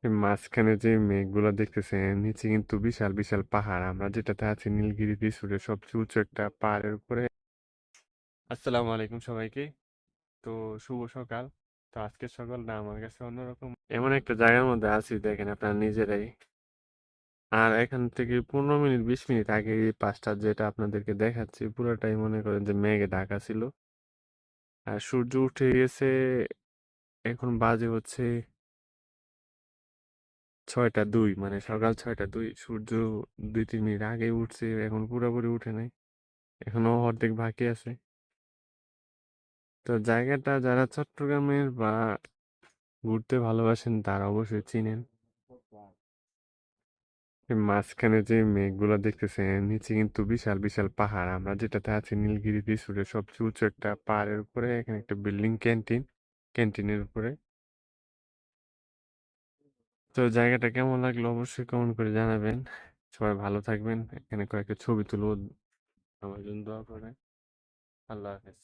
এই মাঝখানে যে মেঘগুলো দেখতেছেন নিচে কিন্তু বিশাল বিশাল পাহাড়। আমরা যেটাতে আছি নীলগিরি রিসোর্টের সবচেয়ে উঁচু একটা পাহাড়ের উপরে। আসসালামু আলাইকুম সবাইকে। তো শুভ সকাল। তো আজকের সকালটা আমার কাছে অন্যরকম। এমন একটা জায়গার মধ্যে আছি দেখেন আপনারা নিজেরাই। আর এখান থেকে 15 মিনিট 20 মিনিট আগে এই পাঁচটা যেটা আপনাদেরকে দেখাচ্ছি পুরোটাই মনে করেন যে মেঘে ঢাকা ছিল। আর সূর্য উঠে গেছে। এখন বাজে হচ্ছে 6টা 2, মানে সকাল 6টা 2। সূর্য 2-3 মিনিট আগে উঠছে, এখন পুরোপুরি উঠে নাই, এখনো অর্ধেক বাকি আছে। তো জায়গাটা যারা চট্টগ্রামের বা ঘুরতে ভালোবাসেন তারা অবশ্যই চিনেন। এই মাঝখানে যে মেঘগুলো দেখতেছেন নিচে কিন্তু বিশাল বিশাল পাহাড়। আমরা যেটাতে আছি নীলগিরি রিসোর্টের সবচেয়ে উঁচু একটা পাহাড়ের উপরে। এখানে একটা বিল্ডিং, ক্যান্টিনের উপরে। তো জায়গাটা কেমন লাগলো অবশ্যই কমেন্ট করে জানাবেন। সবাই ভালো থাকবেন। এখানে কয়েকটা ছবি তুলবো, আমার জন্য দোয়া করে। আল্লাহ হাফেজ।